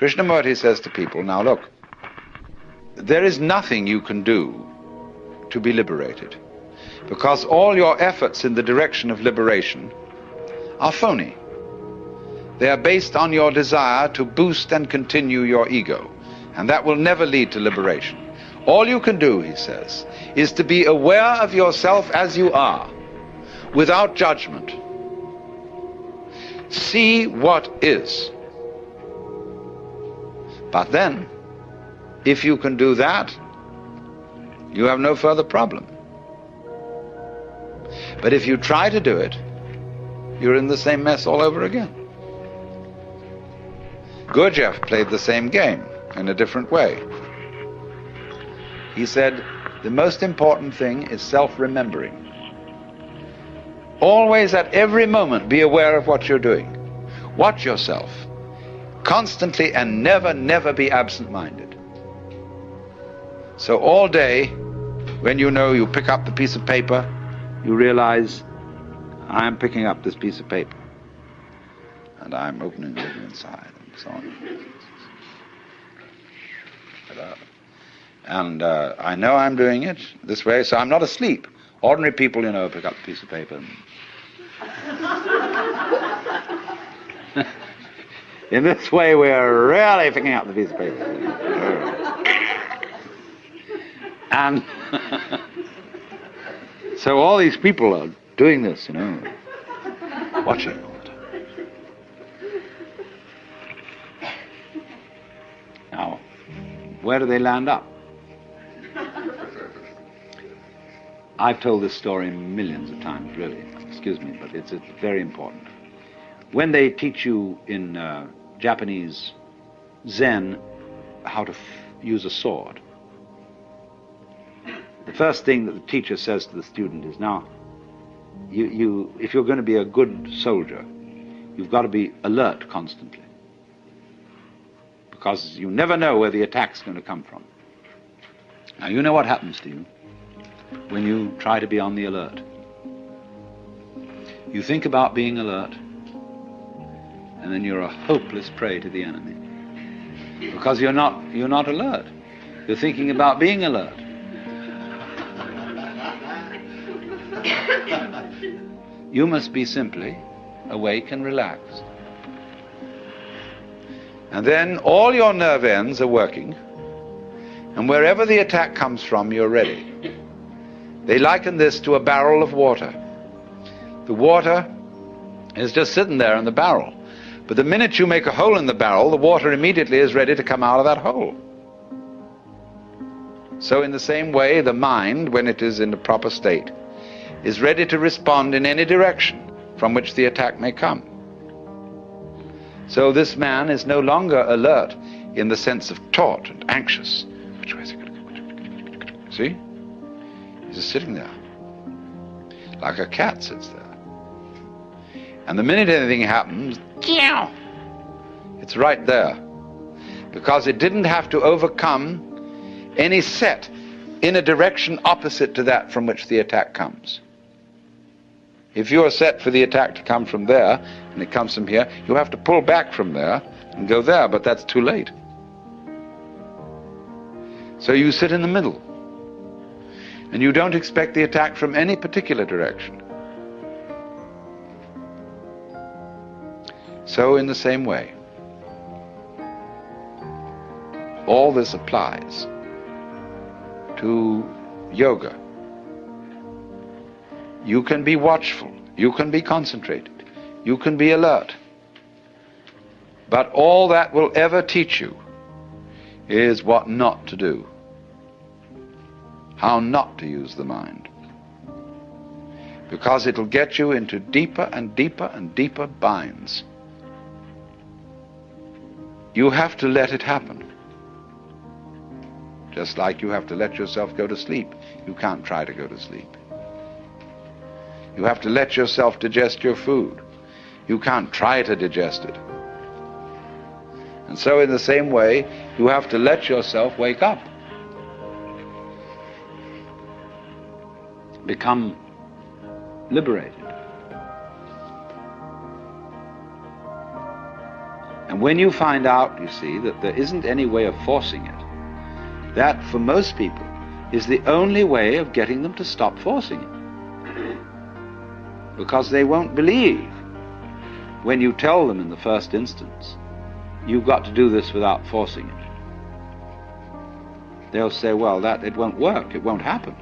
Krishnamurti says to people, now look, there is nothing you can do to be liberated, because all your efforts in the direction of liberation are phony. They are based on your desire to boost and continue your ego, and that will never lead to liberation. All you can do, he says, is to be aware of yourself as you are, without judgment. See what is. But then, if you can do that, you have no further problem. But if you try to do it, you're in the same mess all over again. Gurdjieff played the same game in a different way. He said, the most important thing is self-remembering. Always at every moment be aware of what you're doing. Watch yourself. Constantly and never, never be absent-minded. So all day, when you know you pick up the piece of paper, you realize, I am picking up this piece of paper. And I'm opening it inside, and so on. And I know I'm doing it this way, so I'm not asleep. Ordinary people, you know, pick up a piece of paper. In this way, we're really picking up the piece of paper. And so all these people are doing this, you know, watching all the time. Now, where do they land up? I've told this story millions of times, really. Excuse me, but it's very important. When they teach you in Japanese Zen how to use a sword, the first thing that the teacher says to the student is, now, if you're going to be a good soldier, you've got to be alert constantly, because you never know where the attack's going to come from. Now, you know what happens to you when you try to be on the alert. You think about being alert, and then you're a hopeless prey to the enemy, because you're not alert. You're thinking about being alert. You must be simply awake and relaxed. And then all your nerve ends are working, and wherever the attack comes from, you're ready. They liken this to a barrel of water. The water is just sitting there in the barrel, but the minute you make a hole in the barrel, the water immediately is ready to come out of that hole. So in the same way, the mind, when it is in the proper state, is ready to respond in any direction from which the attack may come. So this man is no longer alert in the sense of taut and anxious. Which way is it going to go? See? He's just sitting there, like a cat sits there. And the minute anything happens, it's right there, because it didn't have to overcome any set in a direction opposite to that from which the attack comes. If you're set for the attack to come from there, and it comes from here, you have to pull back from there and go there, but that's too late. So you sit in the middle, and you don't expect the attack from any particular direction. So in the same way, all this applies to yoga. You can be watchful, you can be concentrated, you can be alert, but all that will ever teach you is what not to do, how not to use the mind, because it'll get you into deeper and deeper and deeper binds. You have to let it happen. Just like you have to let yourself go to sleep. You can't try to go to sleep. You have to let yourself digest your food. You can't try to digest it. And so in the same way, you have to let yourself wake up. Become liberated. And And when you find out, you see, that there isn't any way of forcing it, that for most people is the only way of getting them to stop forcing it. Because they won't believe when you tell them in the first instance, you've got to do this without forcing it. They'll say, well, it won't work, it won't happen,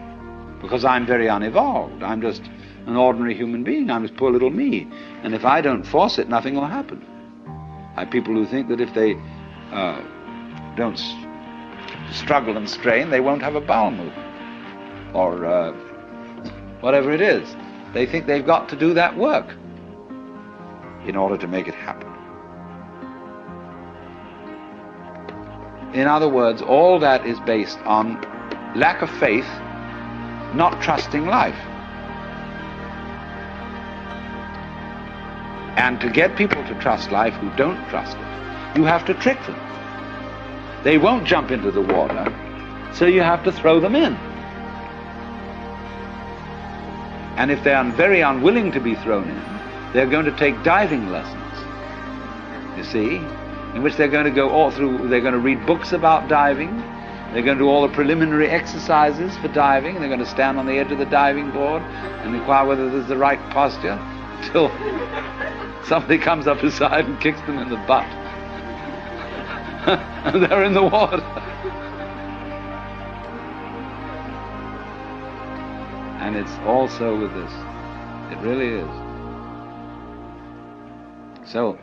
because I'm very unevolved. I'm just an ordinary human being. I'm just poor little me. And if I don't force it, nothing will happen. I have people who think that if they don't struggle and strain, they won't have a bowel movement, or whatever it is. They think they've got to do that work in order to make it happen. In other words, all that is based on lack of faith, not trusting life. And to get people to trust life who don't trust it, you have to trick them. They won't jump into the water, so you have to throw them in. And if they're very unwilling to be thrown in, they're going to take diving lessons, you see, in which they're going to go all through, they're going to read books about diving, they're going to do all the preliminary exercises for diving, they're going to stand on the edge of the diving board and inquire whether there's the right posture, until somebody comes up beside and kicks them in the butt. And they're in the water. And it's also with this. It really is. So